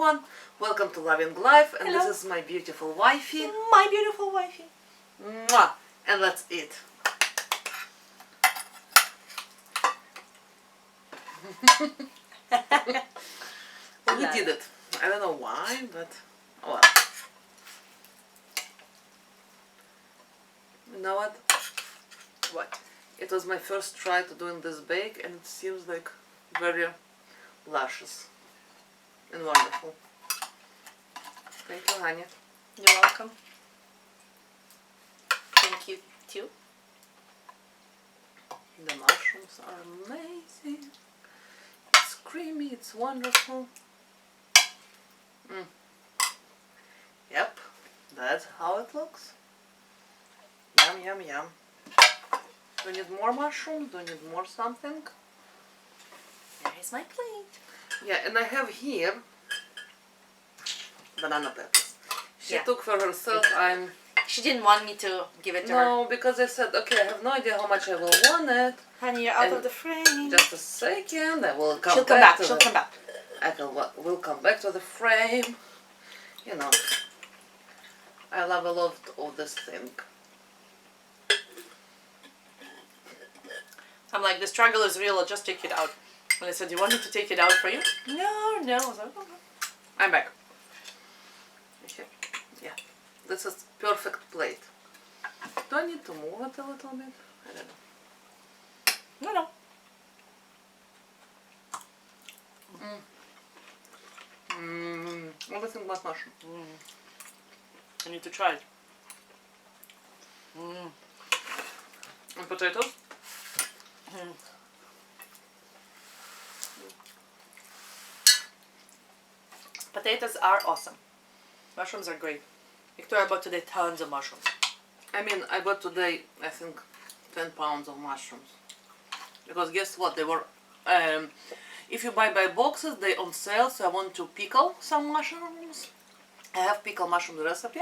everyone, welcome to Loving Life, and Hello. This is my beautiful wifey. My beautiful wifey. Mwah! And let's eat. We did it. I don't know why, but oh well. You know what? What? It was my first try to doing this bake, and it seems like very luscious and wonderful. Thank you, honey. You're welcome. Thank you too. The mushrooms are amazing. It's creamy, it's wonderful. Yep, that's how it looks. Yum, yum, yum. Do you need more mushrooms? Do you need more something? There is my plate. Yeah, and I have here banana peppers. She took for herself. She didn't want me to give it to her. No, because I said, okay, I have no idea how much I will want it. Honey, you're out And of the frame. Just a second, I will come She'll back. come back. to She'll the- come back. We'll come back to the frame. You know, I love a lot of this thing. I'm like, the struggle is real. I'll just take it out. And I said, you want me to take it out for you? No, no. I was like, oh, no. I'm back. Okay. Yeah, this is perfect plate. Do I need to move it a little bit? I don't know. No, no. What do you think about mushroom? I need to try it. And potatoes? Potatoes are awesome. Mushrooms are great. Victoria bought today tons of mushrooms. I mean, I bought today, I think, 10 pounds of mushrooms. Because guess what? They were, if you buy by boxes, they on sale, so I want to pickle some mushrooms. I have pickled mushroom recipe.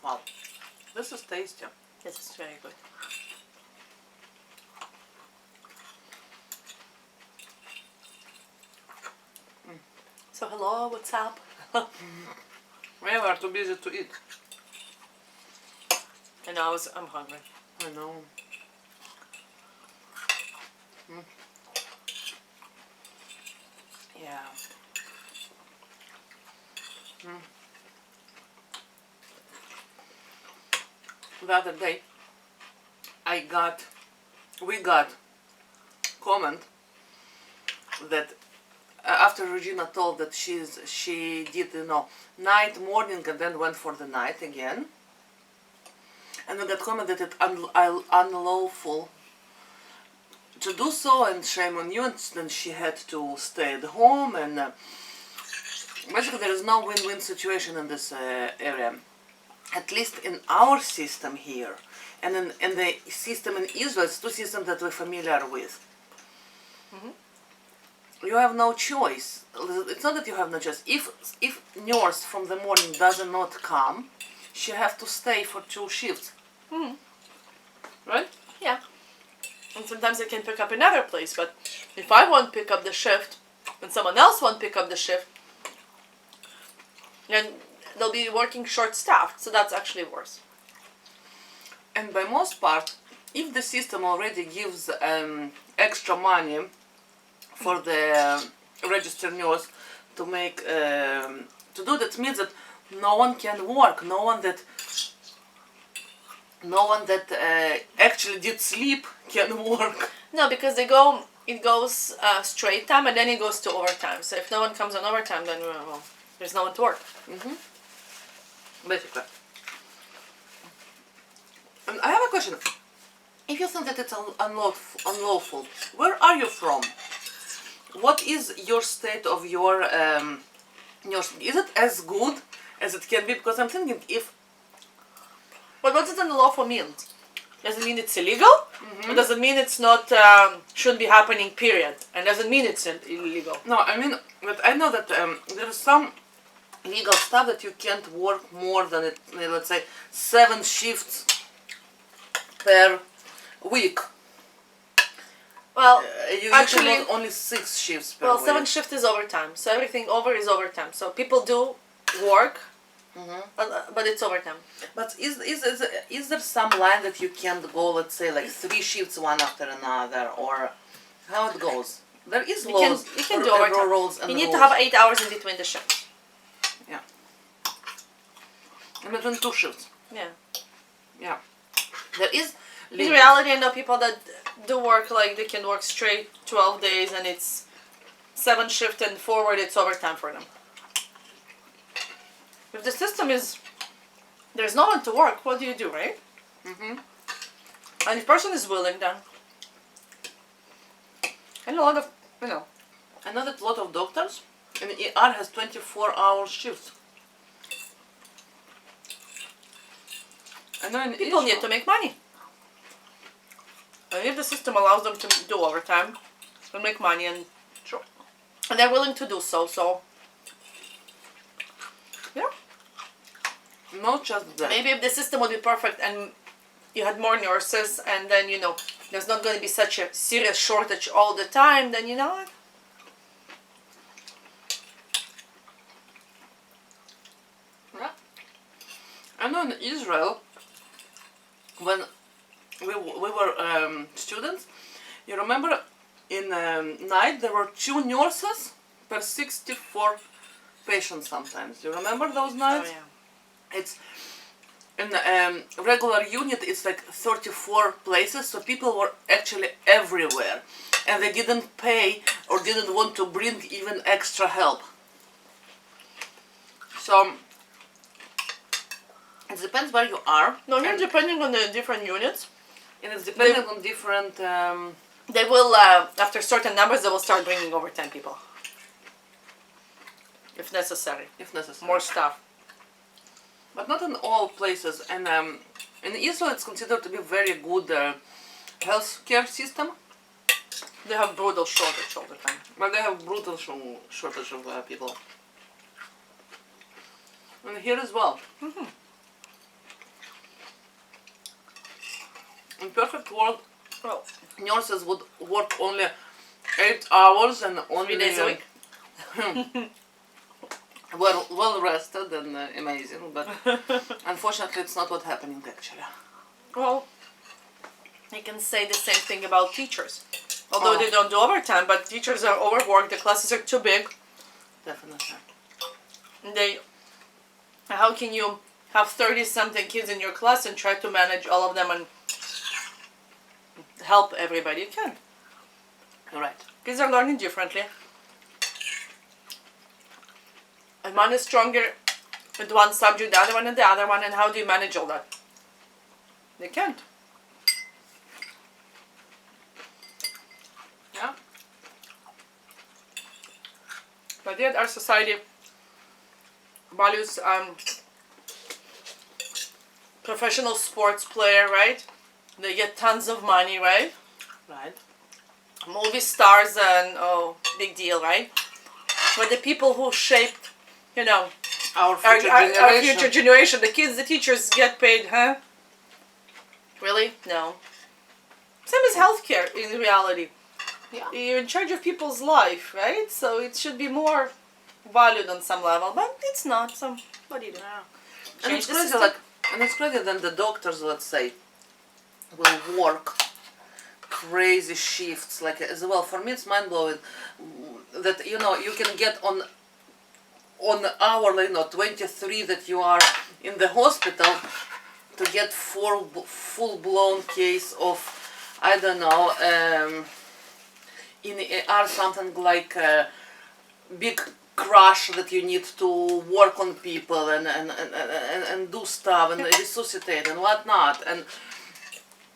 Wow, this is tasty. This is very good. So hello, what's up? We are too busy to eat. I know, I'm hungry. I know. Yeah. The other day, we got comment that after Regina told that she did, you know, night, morning, and then went for the night again, and we got comment that it's unlawful to do so, and shame on you, and then she had to stay at home, and basically there is no win-win situation in this area. At least in our system here, and in the system in Israel, it's two systems that we're familiar with. You have no choice. It's not that you have no choice. If nurse from the morning does not come, she have to stay for 2 shifts. Right? Yeah. And sometimes I can pick up another place, but if I won't pick up the shift, and someone else won't pick up the shift, then they'll be working short-staffed, so that's actually worse. And by most part, if the system already gives extra money for the registered nurse to make to do that, means that no one can work, no one that actually did sleep can work. No, because it goes straight time and then it goes to overtime. So if no one comes on overtime, then well, there's no one to work. Basically. And I have a question. If you think that it's unlawful, where are you from? What is your state of your is it as good as it can be? Because I'm thinking if... But what does unlawful mean? Does it mean it's illegal? Or does it mean it's not, shouldn't be happening, period? And does it mean it's illegal? No, I mean, but I know that there is some legal stuff that you can't work more than, let's say, 7 shifts per week. Well, You actually, can work only 6 shifts per well, week. 7 shift is overtime, so everything over is overtime. So people do work, but it's overtime. But is there some line that you can't go, let's say, like 3 shifts one after another, or how it goes? There is laws, You can do overtime. rules and You need rules. to have 8 hours in between the shifts. Yeah. In between 2 shifts. Yeah. Yeah. There is. In reality, I know people that do work, like they can work straight 12 days and it's 7 shift and forward, it's overtime for them. If the system is, there's no one to work, what do you do, right? Mm-hmm. And if person is willing, then. And a lot of, you know. I know that a lot of doctors in ER has 24-hour shifts. I know in People Israel, need to make money. And if the system allows them to do overtime and make money, and they're willing to do so, yeah. not just that. Maybe if the system would be perfect and you had more nurses, and then, you know, there's not going to be such a serious shortage all the time, then, you know what? Yeah. I know in Israel, when we were students, you remember in night there were 2 nurses per 64 patients sometimes. You remember those nights? Oh, yeah. It's in the regular unit, it's like 34 places, so people were actually everywhere, and they didn't pay or didn't want to bring even extra help. So it depends where you are. No, here and, depending on the different units, and it's depending on different. they will, after certain numbers, they will start bringing over 10 people. If necessary. If necessary. More staff. But not in all places. And in Israel, it's considered to be very good healthcare system. They have brutal shortage all the time. But they have brutal shortage of people. And here as well. Mm-hmm. In perfect world, Well, nurses would work only 8 hours and only 3 days a week. well rested and amazing, but unfortunately it's not what's happening actually. Well, you can say the same thing about teachers. Although they don't do overtime, but teachers are overworked, the classes are too big. Definitely. How can you have 30-something kids in your class and try to manage all of them and help everybody? You can't. You're right. Kids are learning differently. And one is stronger with one subject, the other one and the other one, and how do you manage all that? They can't. Yeah. But yet our society values professional sports player, right? They get tons of money, right? Right. Movie stars and big deal, right? But the people who shaped, you know, Our future generation, the kids, the teachers get paid, huh? Really? No. Same as healthcare in reality. Yeah. You're in charge of people's life, right? So it should be more valued on some level, but it's not. So what do you do? Yeah. And Change it's the crazy, system? and it's crazy then the doctors, let's say, will work crazy shifts, like as well. For me, it's mind blowing that you can get on hourly, 23 that you are in the hospital to get 4 full-blown case of, I don't know, in ER something like a big crash that you need to work on people and do stuff and resuscitate and whatnot. And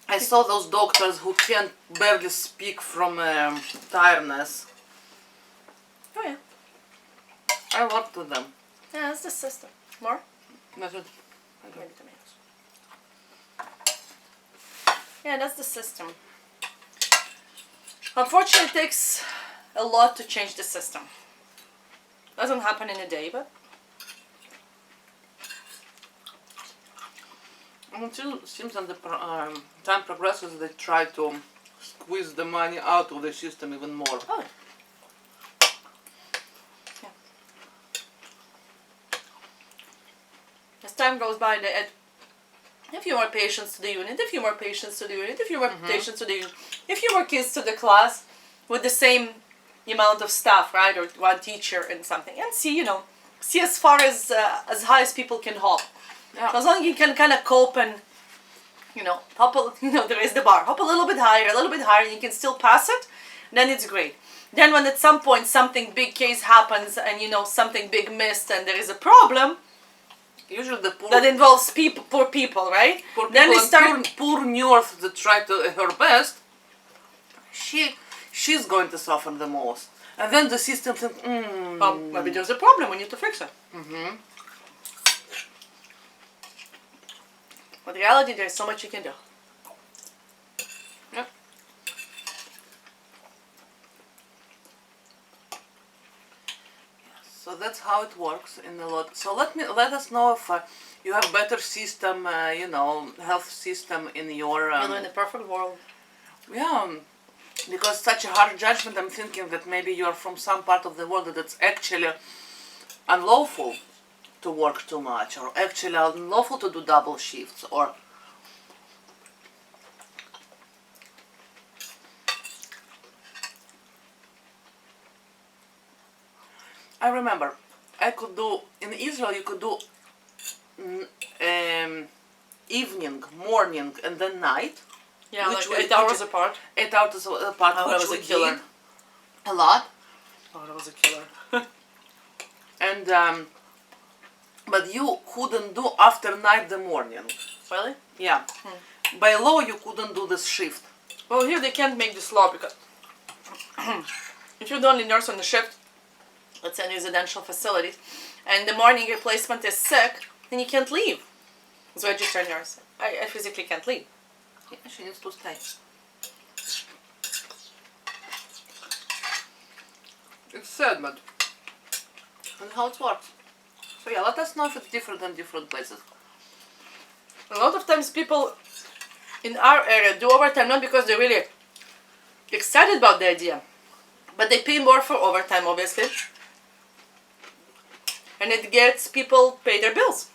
I saw those doctors who can barely speak from tiredness. Oh yeah. I worked with them. Yeah, that's the system. More? That's it. Maybe tomatoes. Yeah, that's the system. Unfortunately, it takes a lot to change the system. Doesn't happen in a day, but Until seems that the time progresses, they try to squeeze the money out of the system even more. Oh. Yeah. As time goes by, they add a few more patients to the unit, a few more patients to the unit, a few more patients to the unit, a few more kids to the class with the same amount of staff, right? Or one teacher and something. And see as far as high as people can hop. Yeah. So as long as you can kind of cope and, hop there is the bar. Hop a little bit higher, and you can still pass it, then it's great. Then when at some point something big case happens and, something big missed and there is a problem, usually the poor... that involves poor people, right? Poor people then we and start... poor nurse that try to her best, she's going to suffer the most. And then the system thinks, maybe there's a problem, we need to fix it. But in reality, there's so much you can do. Yep. So that's how it works in a lot. So let us know if you have better system, health system in your... in the perfect world. Yeah, because such a hard judgment, I'm thinking that maybe you are from some part of the world that it's actually unlawful to work too much, or actually unlawful to do double shifts, or... I remember, in Israel you could do evening, morning, and then night. Yeah, like 8 hours apart. 8 hours apart, Oh, that was a killer. did a lot. Oh, that was a killer. And but you couldn't do after night the morning. Really? Yeah. By law you couldn't do this shift. Well, here they can't make this law because if you're the only nurse on the shift, let's say in residential facilities, and the morning replacement is sick, then you can't leave. As a registered nurse, I physically can't leave. Yeah, she needs to stay. It's sad, but that's how it works. So yeah, let us know if it's different in different places. A lot of times people in our area do overtime not because they're really excited about the idea, but they pay more for overtime, obviously. And it gets people pay their bills.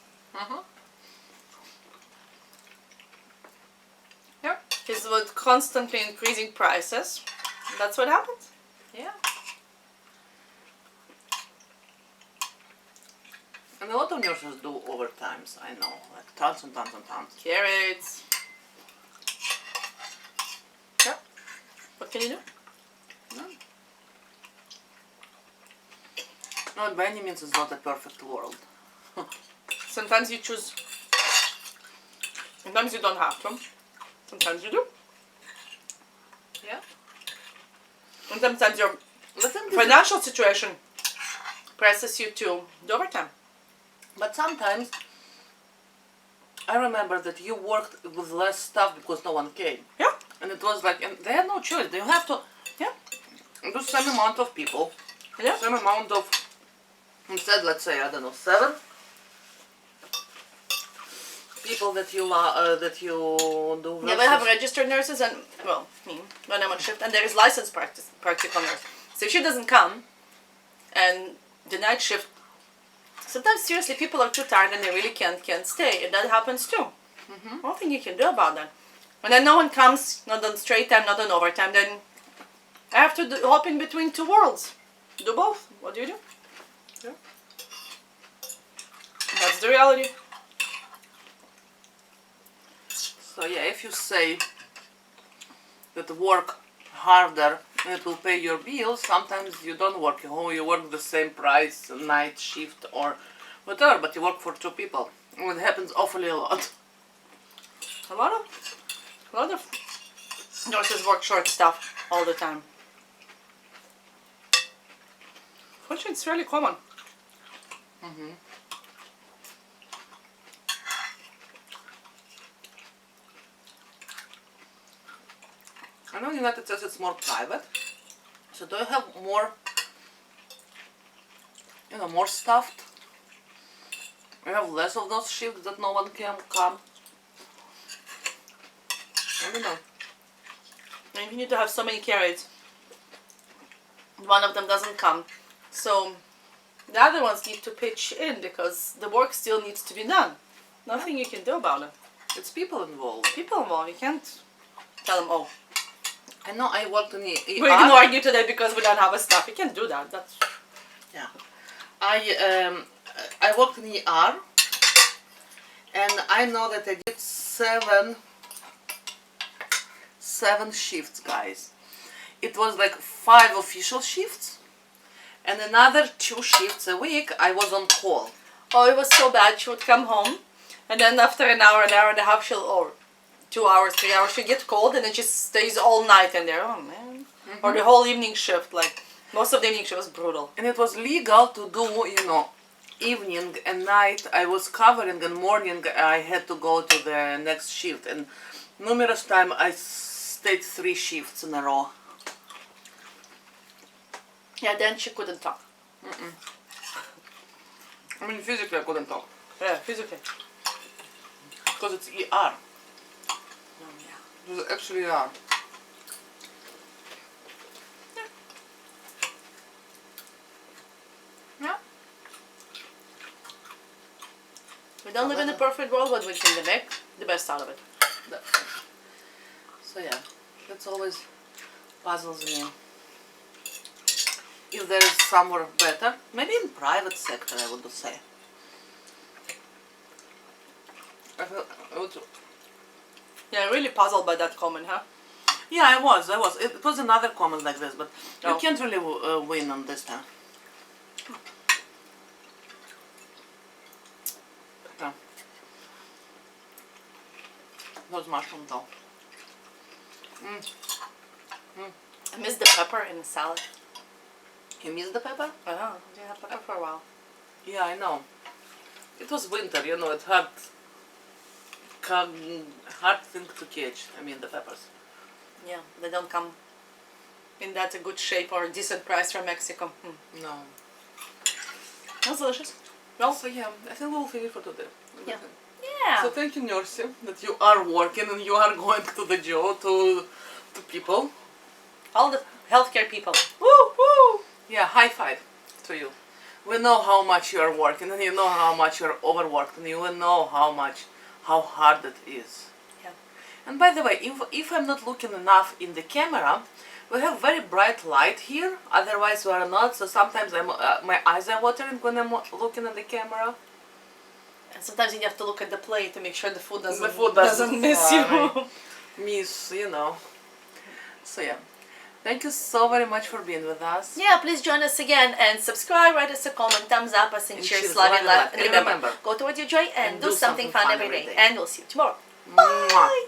Yeah. Because with constantly increasing prices, that's what happens. Yeah. And a lot of nurses do overtimes, I know, like tons and tons and tons. Carrots. Yeah. What can you do? No. No, by any means it's not a perfect world. Sometimes you choose. Sometimes you don't have to. Sometimes you do. Yeah. And sometimes your financial situation presses you to do overtime. But sometimes I remember that you worked with less staff because no one came. Yeah. And it was like, and they had no choice. They have to do same amount of people. Yeah. Same amount of, instead, let's say, I don't know, 7 people that you do. Yeah, we have registered nurses and, well, me, when I'm on shift, and there is licensed practical nurse. So if she doesn't come, and the night shift, sometimes seriously people are too tired and they really can't stay, and that happens too. Nothing you can do about that. When then no one comes, not on straight time, not on overtime, then I have to hop in between two worlds. Do both. What do you do? Yeah. That's the reality. So yeah, if you say that work harder and it will pay your bills, sometimes you don't work. You work the same price, night shift or whatever, but you work for 2 people. And it happens awfully a lot. A lot of nurses work short stuff all the time. Which it's really common. I know in the United States it's more private. So do you have more, more staffed? You have less of those shifts that no one can come? I don't know. And you need to have so many carrots. One of them doesn't come. So the other ones need to pitch in because the work still needs to be done. Nothing you can do about it. It's people involved. People involved. You can't tell them, oh, I know I worked in the ER. we're ignoring you today because we don't have a staff. You can't do that. That's Yeah. I worked in the ER, and I know that I did seven shifts, guys. It was like 5 official shifts, and another 2 shifts a week I was on call. Oh, it was so bad. She would come home, and then after an hour and a half, or 2 hours, 3 hours, she'd get cold, and then she stays all night in there. Oh, man. Or the whole evening shift. Like, most of the evening shift was brutal. And it was legal to do, you know, evening and night. I was covering, and morning I had to go to the next shift. And numerous times I stayed 3 shifts in a row. Yeah, then she couldn't talk. I mean, physically I couldn't talk. Yeah, physically. Because it's ER. Yeah. It was actually ER. Yeah. We don't live in a perfect world, but we can make the best out of it. So yeah, that's always puzzles me. If there is somewhere better, maybe in private sector, I would say. I would. Yeah, really puzzled by that comment, huh? Yeah, I was. It was another comment like this, but you Oh. can't really win on this time. Yeah. Those mushrooms though. I miss the pepper in the salad. You miss the pepper? I don't know. Didn't have pepper for a while. Yeah, I know. It was winter, you know, it's hard thing to catch. I mean, the peppers. Yeah, they don't come in that good shape or decent price from Mexico. No. That's delicious. Well, So yeah, I think we'll finish for today. Yeah. yeah. So thank you, Nursi, that you are working and you are going to the job to people. All the healthcare people. Woo woo! Yeah, high five to you. We know how much you are working, and you know how much you are overworked, and you will know how hard it is. Yeah. And by the way, if I'm not looking enough in the camera, we have very bright light here. Otherwise, we are not. So sometimes my eyes are watering when I'm looking at the camera. And sometimes you have to look at the plate to make sure the food doesn't, The food doesn't miss fly. you. Miss, you know. So yeah. Thank you so very much for being with us. Yeah, please join us again and subscribe, write us a comment, thumbs up us, and share cheers, Slavic love life. and And remember, go towards your joy and do something fun every day. And we'll see you tomorrow. Mwah. Bye!